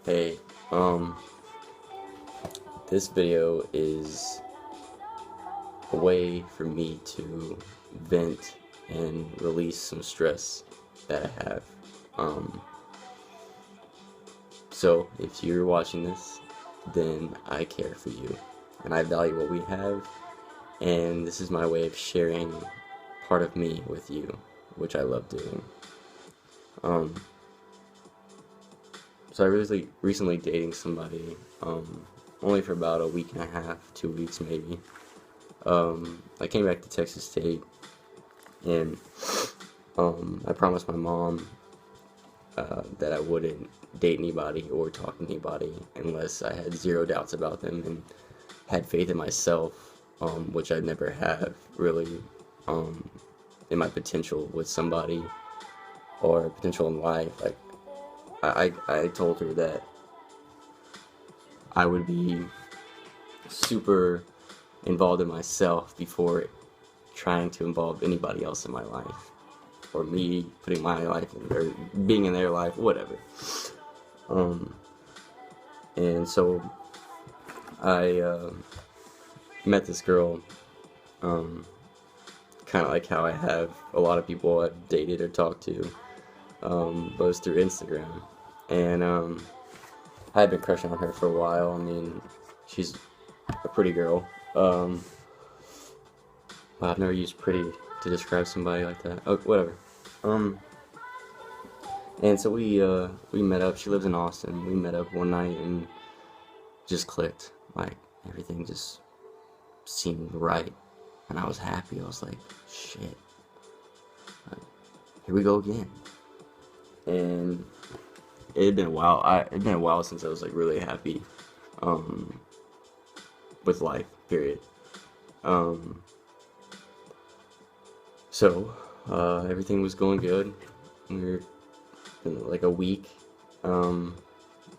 Hey, um, this video is a way for me to vent and release some stress that I have. Um, so if you're watching this, then I care for you and I value what we have, and this is my way of sharing part of me with you, which I love doing. Um, so I really recently dating somebody, only for about a week and a half, 2 weeks maybe. I came back to Texas State, and I promised my mom that I wouldn't date anybody or talk to anybody unless I had zero doubts about them and had faith in myself, which I never have really, um, in my potential with somebody or potential in life. Like I told her that I would be super involved in myself before trying to involve anybody else in my life, or me putting my life in, or being in their life, whatever. Um, and so I met this girl, um, kind of like how I have a lot of people I've dated or talked to, both through Instagram. And I had been crushing on her for a while. I mean, she's a pretty girl. I've never used pretty to describe somebody like that. Oh, whatever. Um, and so we met up. She lives in Austin. We met up one night and just clicked. Like everything just seemed right, and I was happy. I was like, shit, like, here we go again. And it had been a while. It'd been a while since I was like really happy, um, with life. Period. Um, Everything was going good. We were in like a week. Um,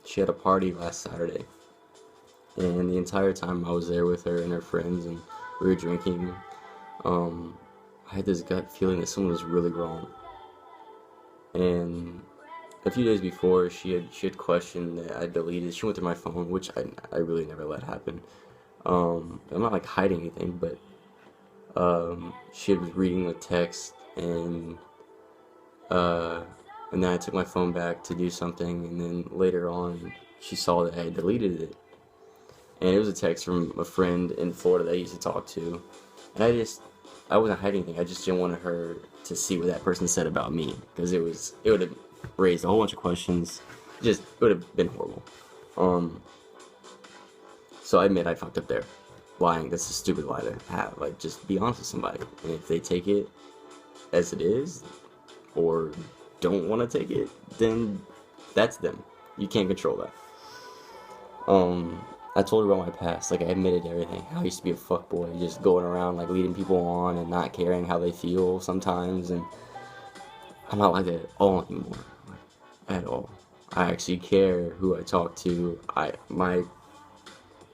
she had a party last Saturday, and the entire time I was there with her and her friends, and we were drinking. I had this gut feeling that something was really wrong. And a few days before, she had questioned that I deleted. She went through my phone, which I really never let happen. I'm not like hiding anything, but she was reading the text, uh, and then I took my phone back to do something, and then later on, she saw that I had deleted it, and it was a text from a friend in Florida that I used to talk to, and I wasn't hiding anything. I just didn't want her to see what that person said about me, because it would have raised a whole bunch of questions. Just it would have been horrible. Um, so I admit I fucked up there. Lying, that's a stupid lie to have. Like, just be honest with somebody, and if they take it as it is, or don't want to take it, then that's them. You can't control that. I told her about my past. Like, I admitted everything. How I used to be a fuckboy, just going around like leading people on and not caring how they feel sometimes. And I'm not like that at all anymore, like, at all. I actually care who I talk to. My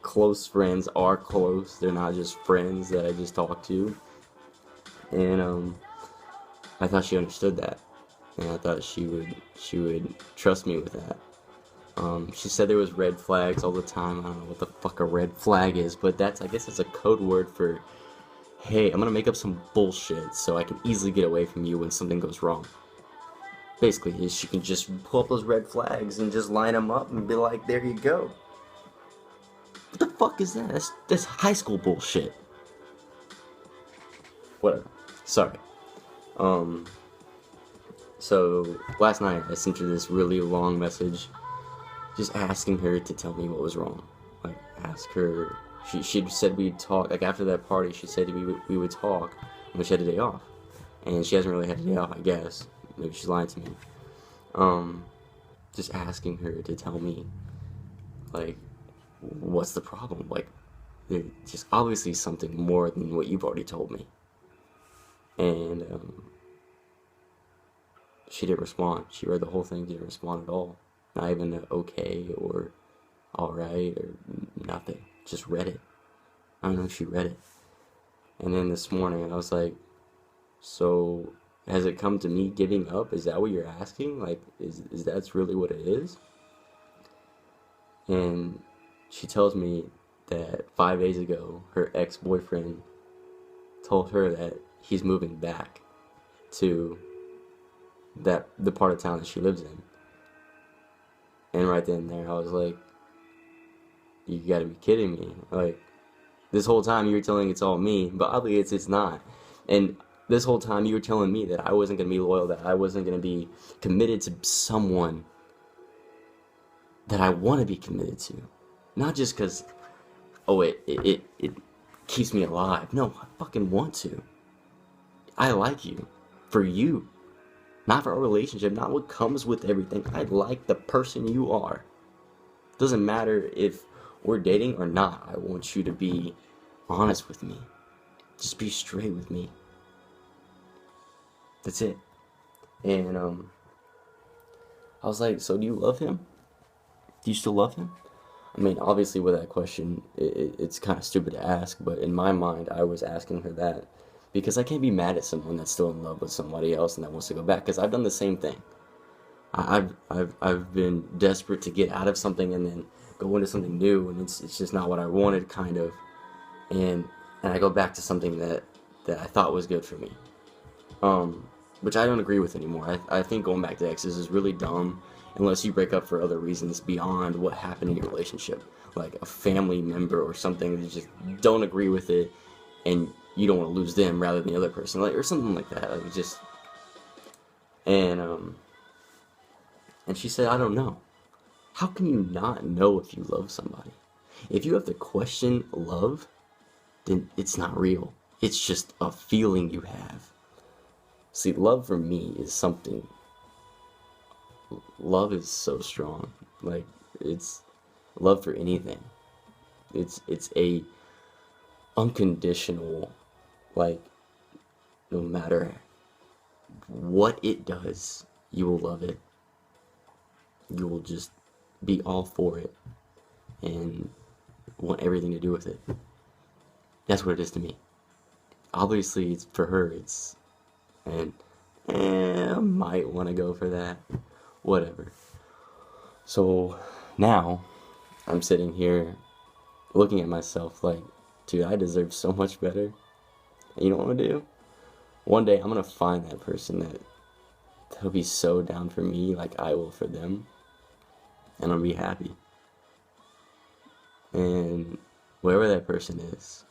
close friends are close. They're not just friends that I just talk to. And I thought she understood that, and I thought she would trust me with that. She said there was red flags all the time. I don't know what the fuck a red flag is, but I guess it's a code word for, hey, I'm gonna make up some bullshit so I can easily get away from you when something goes wrong. Basically, she can just pull up those red flags and just line them up and be like, there you go. What the fuck is that? That's high school bullshit. Whatever. Sorry. Um, so last night I sent her this really long message just asking her to tell me what was wrong. Like, ask her. She said we'd talk. Like, after that party, she said we would talk when she had a day off. And she hasn't really had a day off, I guess. Maybe she's lying to me. Um, just asking her to tell me, like, what's the problem? Like, there's just obviously something more than what you've already told me. And she didn't respond. She read the whole thing, didn't respond at all. Not even an okay or alright or nothing. Just read it. I don't know if she read it. And then this morning I was like, so has it come to me giving up? Is that what you're asking? Like, is that's really what it is? And she tells me that 5 days ago, her ex-boyfriend told her that he's moving back to the part of town that she lives in. And right then and there, I was like, you gotta be kidding me. Like, this whole time you were telling it's all me, but oddly it's not. And this whole time you were telling me that I wasn't gonna be loyal, that I wasn't gonna be committed to someone that I want to be committed to. Not just because, oh, it keeps me alive. No, I fucking want to. I like you. For you. Not for our relationship, not what comes with everything. I like the person you are. Doesn't matter if we're dating or not. I want you to be honest with me. Just be straight with me. That's it. And I was like, so do you love him? Do you still love him? I mean, obviously with that question, it's kind of stupid to ask, but in my mind, I was asking her that because I can't be mad at someone that's still in love with somebody else and that wants to go back, because I've done the same thing. I've been desperate to get out of something and then go into something new, and it's just not what I wanted, kind of, and I go back to something that I thought was good for me, which I don't agree with anymore. I think going back to exes is really dumb unless you break up for other reasons beyond what happened in your relationship, like a family member or something that you just don't agree with it, and you don't want to lose them rather than the other person, like, or something like that. Like, just and she said, I don't know. How can you not know if you love somebody? If you have to question love, then it's not real. It's just a feeling you have. See, love for me is something. Love is so strong. Like, it's love for anything. It's a unconditional, like, no matter what it does, you will love it. You will just be all for it and want everything to do with it. That's what it is to me. Obviously, it's for her. And I might want to go for that. Whatever. So now I'm sitting here looking at myself like, dude, I deserve so much better. And you know what I'm gonna do? One day I'm gonna find that person that'll be so down for me like I will for them. And I'll be happy. And whoever that person is,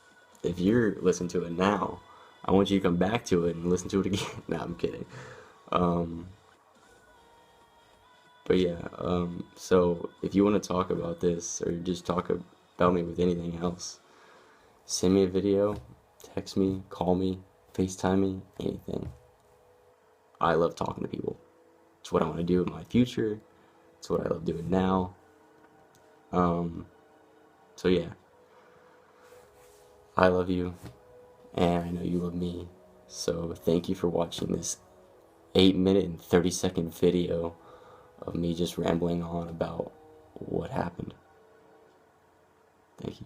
if you're listening to it now, I want you to come back to it and listen to it again. No, I'm kidding. But yeah, so if you want to talk about this or just talk about me with anything else, send me a video, text me, call me, FaceTime me, anything. I love talking to people. It's what I want to do in my future. It's what I love doing now. So yeah, I love you, and I know you love me. So thank you for watching this 8-minute and 30-second video of me just rambling on about what happened. Thank you.